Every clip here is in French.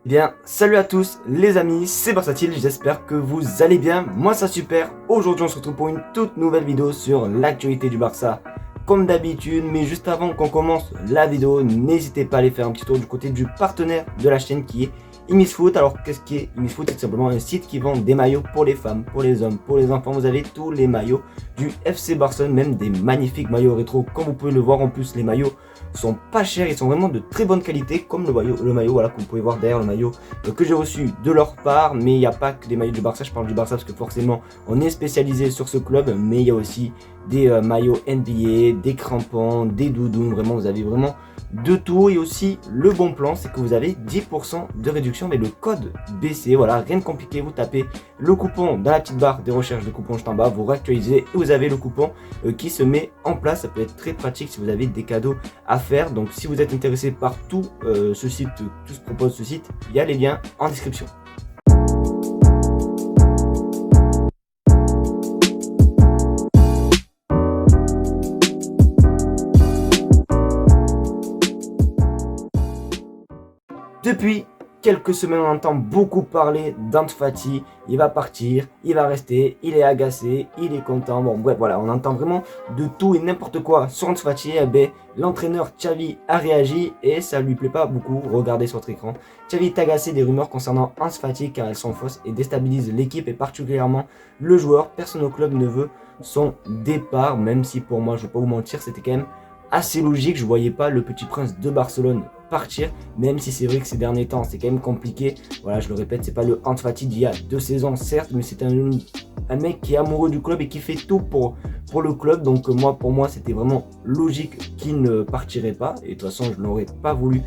Bien, salut à tous les amis, c'est Versatile, j'espère que vous allez bien, moi ça super. Aujourd'hui on se retrouve pour une toute nouvelle vidéo sur l'actualité du Barça. Comme d'habitude, mais juste avant qu'on commence la vidéo, n'hésitez pas à aller faire un petit tour du côté du partenaire de la chaîne qui est Imisfoot. Alors qu'est-ce qui est Imisfoot? C'est simplement un site qui vend des maillots pour les femmes, pour les hommes, pour les enfants. Vous avez tous les maillots du FC Barcelone, même des magnifiques maillots rétro. Comme vous pouvez le voir, en plus les maillots sont pas chers, ils sont vraiment de très bonne qualité, comme le maillot voilà, que vous pouvez voir derrière, le maillot que j'ai reçu de leur part. Mais il n'y a pas que des maillots du Barça, je parle du Barça parce que forcément on est spécialisé sur ce club, mais il y a aussi des maillots NBA, des crampons, des doudous. Vraiment, vous avez vraiment de tout. Et aussi le bon plan, c'est que vous avez 10% de réduction avec le code BC. Voilà, rien de compliqué, vous tapez le coupon dans la petite barre des recherches de coupons juste en bas, vous réactualisez et vous avez le coupon qui se met en place. Ça peut être très pratique si vous avez des cadeaux à faire. Donc si vous êtes intéressé par tout ce site, tout ce que propose ce site, il y a les liens en description. Depuis quelques semaines, on entend beaucoup parler d'Ansu Fati. Il va partir, il va rester, il est agacé, il est content. Bon, bref, voilà, on entend vraiment de tout et n'importe quoi sur Ansu Fati. Eh ben, l'entraîneur Xavi a réagi et ça lui plaît pas beaucoup. Regardez sur votre écran. Xavi est agacé des rumeurs concernant Ansu Fati car elles sont fausses et déstabilisent l'équipe et particulièrement le joueur. Personne au club ne veut son départ, même si pour moi, je vais pas vous mentir, c'était quand même assez logique. Je voyais pas le petit prince de Barcelone partir, même si c'est vrai que ces derniers temps c'est quand même compliqué. Voilà, je le répète, c'est pas le Ansu Fati d'il y a 2 saisons certes, mais c'est un mec qui est amoureux du club et qui fait tout pour le club. Donc pour moi c'était vraiment logique qu'il ne partirait pas, et de toute façon je n'aurais pas voulu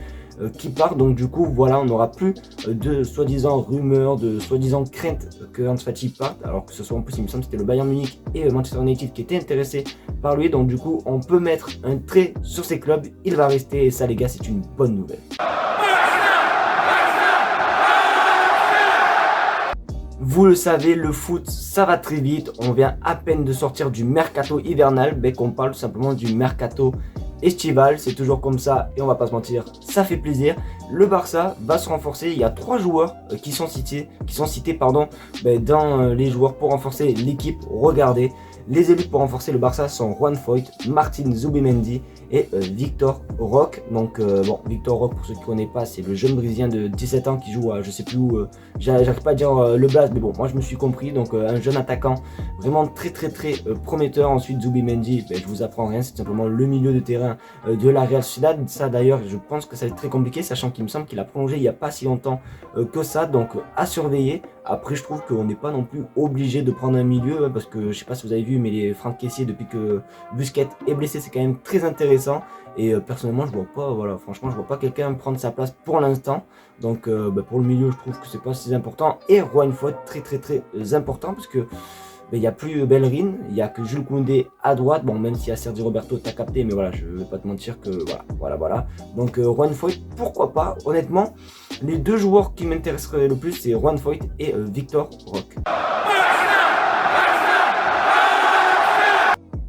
qui part. Donc du coup voilà, on n'aura plus de soi-disant rumeurs, de soi-disant craintes que Ansu Fati parte, alors que ce soit en plus il me semble que c'était le Bayern Munich et Manchester United qui étaient intéressés par lui. Donc du coup on peut mettre un trait sur ces clubs, il va rester et ça les gars c'est une bonne nouvelle. Vous le savez, le foot, ça va très vite. On vient à peine de sortir du mercato hivernal, mais qu'on parle tout simplement du mercato estival. C'est toujours comme ça et on va pas se mentir, ça fait plaisir. Le Barça va se renforcer. Il y a 3 joueurs qui sont cités dans les joueurs pour renforcer l'équipe. Regardez, les élites pour renforcer le Barça sont Juan Foyth, Martin Zubimendi et Victor Roque. Donc Victor Roque, pour ceux qui ne connaissent pas, c'est le jeune brésilien de 17 ans qui joue à je sais plus où, j'arrive pas à dire le blaze, mais bon, moi je me suis compris. Donc un jeune attaquant vraiment très prometteur. Ensuite Zubimendi, je vous apprends rien, c'est simplement le milieu de terrain de la Real Sociedad. Ça d'ailleurs, je pense que ça va être très compliqué, sachant qu'il me semble qu'il a prolongé il n'y a pas si longtemps que ça, donc à surveiller. Après je trouve qu'on n'est pas non plus obligé de prendre un milieu, parce que je sais pas si vous avez vu, mais les Franck Kessié depuis que Busquets est blessé, c'est quand même très intéressant. Et personnellement je vois pas, voilà, franchement je vois pas quelqu'un prendre sa place pour l'instant. Donc pour le milieu je trouve que c'est pas si important. Et Juan Foyth très important, parce que il n'y a plus Bellerin, il n'y a que Jules Koundé à droite. Bon, même s'il y a Sergio Roberto, t'as capté, mais voilà, je ne vais pas te mentir que voilà. Donc Juan Foyth, pourquoi pas. Honnêtement, les 2 joueurs qui m'intéresseraient le plus, c'est Juan Foyth et Victor Roque.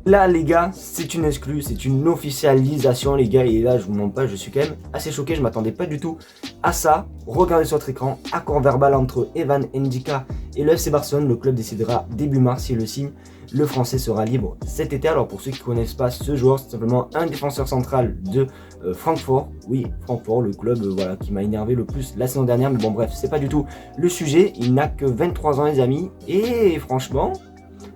Là les gars, c'est une exclue, c'est une officialisation les gars, et là je vous mens pas, je suis quand même assez choqué, je m'attendais pas du tout à ça. Regardez sur votre écran, accord verbal entre Evan Ndika et le FC Barcelone. Le club décidera début mars s'il le signe. Le français sera libre cet été. Alors pour ceux qui ne connaissent pas ce joueur, c'est simplement un défenseur central de Francfort. Oui, Francfort, le club voilà, qui m'a énervé le plus la saison dernière, mais bon bref, c'est pas du tout le sujet. Il n'a que 23 ans les amis, et franchement,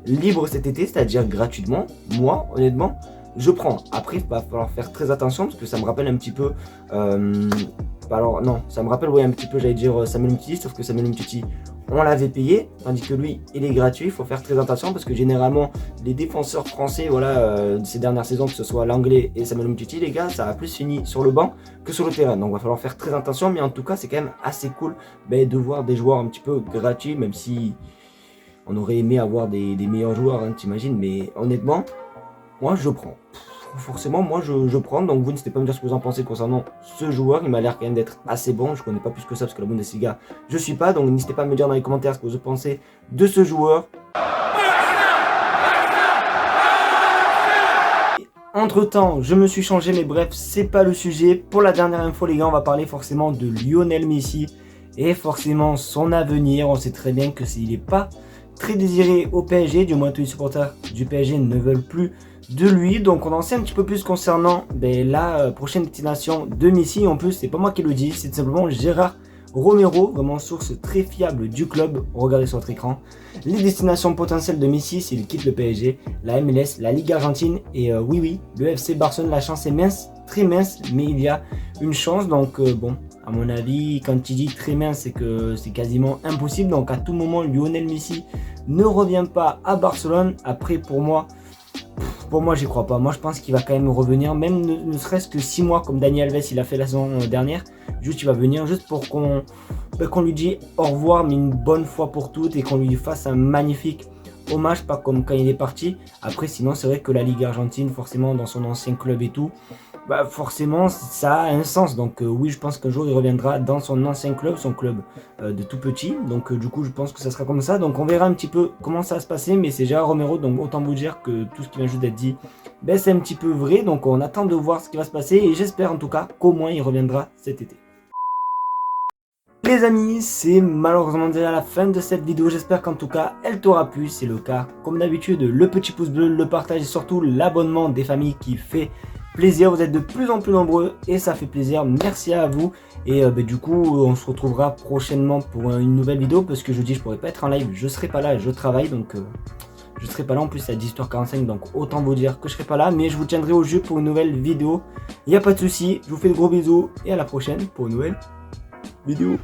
libre cet été, c'est-à-dire gratuitement, moi honnêtement je prends. Après il va falloir faire très attention, parce que ça me rappelle un petit peu alors non, ça me rappelle un petit peu, j'allais dire Samuel Umtiti, sauf que Samuel Umtiti on l'avait payé, tandis que lui il est gratuit. Il faut faire très attention, parce que généralement les défenseurs français de ces dernières saisons, que ce soit l'anglais et Samuel Umtiti, les gars, ça a plus fini sur le banc que sur le terrain. Donc il va falloir faire très attention, mais en tout cas c'est quand même assez cool de voir des joueurs un petit peu gratuits, même si on aurait aimé avoir des meilleurs joueurs, hein, t'imagines, mais honnêtement, moi je prends. Forcément, moi je prends. Donc vous n'hésitez pas à me dire ce que vous en pensez concernant ce joueur. Il m'a l'air quand même d'être assez bon. Je connais pas plus que ça, parce que la Bundesliga, je suis pas. Donc n'hésitez pas à me dire dans les commentaires ce que vous pensez de ce joueur. Entre temps, je me suis changé, mais bref, c'est pas le sujet. Pour la dernière info, les gars, on va parler forcément de Lionel Messi et forcément son avenir. On sait très bien que s'il n'est pas très désiré au PSG, du moins tous les supporters du PSG ne veulent plus de lui. Donc on en sait un petit peu plus concernant la prochaine destination de Messi. En plus, c'est pas moi qui le dis, c'est simplement Gérard Romero, vraiment source très fiable du club. Regardez sur votre écran les destinations potentielles de Messi s'il quitte le PSG, la MLS, la Ligue argentine et oui, le FC Barcelone. La chance est mince, très mince, mais il y a une chance. Donc bon, à mon avis, quand il dit très mince, c'est que c'est quasiment impossible. Donc à tout moment, Lionel Messi ne revient pas à Barcelone. Après, pour moi, j'y crois pas. Moi, je pense qu'il va quand même revenir, même ne serait-ce que 6 mois, comme Dani Alves, il a fait la saison dernière. Juste, il va venir juste pour qu'on lui dise au revoir, mais une bonne fois pour toutes, et qu'on lui fasse un magnifique hommage, pas comme quand il est parti. Après, sinon, c'est vrai que la Ligue argentine, forcément, dans son ancien club et tout, forcément, ça a un sens. Donc oui, je pense qu'un jour, il reviendra dans son ancien club, son club de tout petit. Donc du coup, je pense que ça sera comme ça. Donc on verra un petit peu comment ça va se passer. Mais c'est Gérard Romero, donc autant vous dire que tout ce qui vient juste d'être dit, c'est un petit peu vrai. Donc on attend de voir ce qui va se passer. Et j'espère en tout cas qu'au moins, il reviendra cet été. Les amis, c'est malheureusement déjà la fin de cette vidéo. J'espère qu'en tout cas, elle t'aura plu. C'est le cas, comme d'habitude, le petit pouce bleu, le partage et surtout l'abonnement des familles qui fait plaisir. Vous êtes de plus en plus nombreux et ça fait plaisir. Merci à vous. Et du coup, on se retrouvera prochainement pour une nouvelle vidéo parce que jeudi, je pourrai pas être en live. Je serai pas là, je travaille donc je serai pas là. En plus, c'est à 18h45, donc autant vous dire que je serai pas là. Mais je vous tiendrai au jus pour une nouvelle vidéo. Il n'y a pas de souci. Je vous fais de gros bisous et à la prochaine pour une nouvelle vidéo.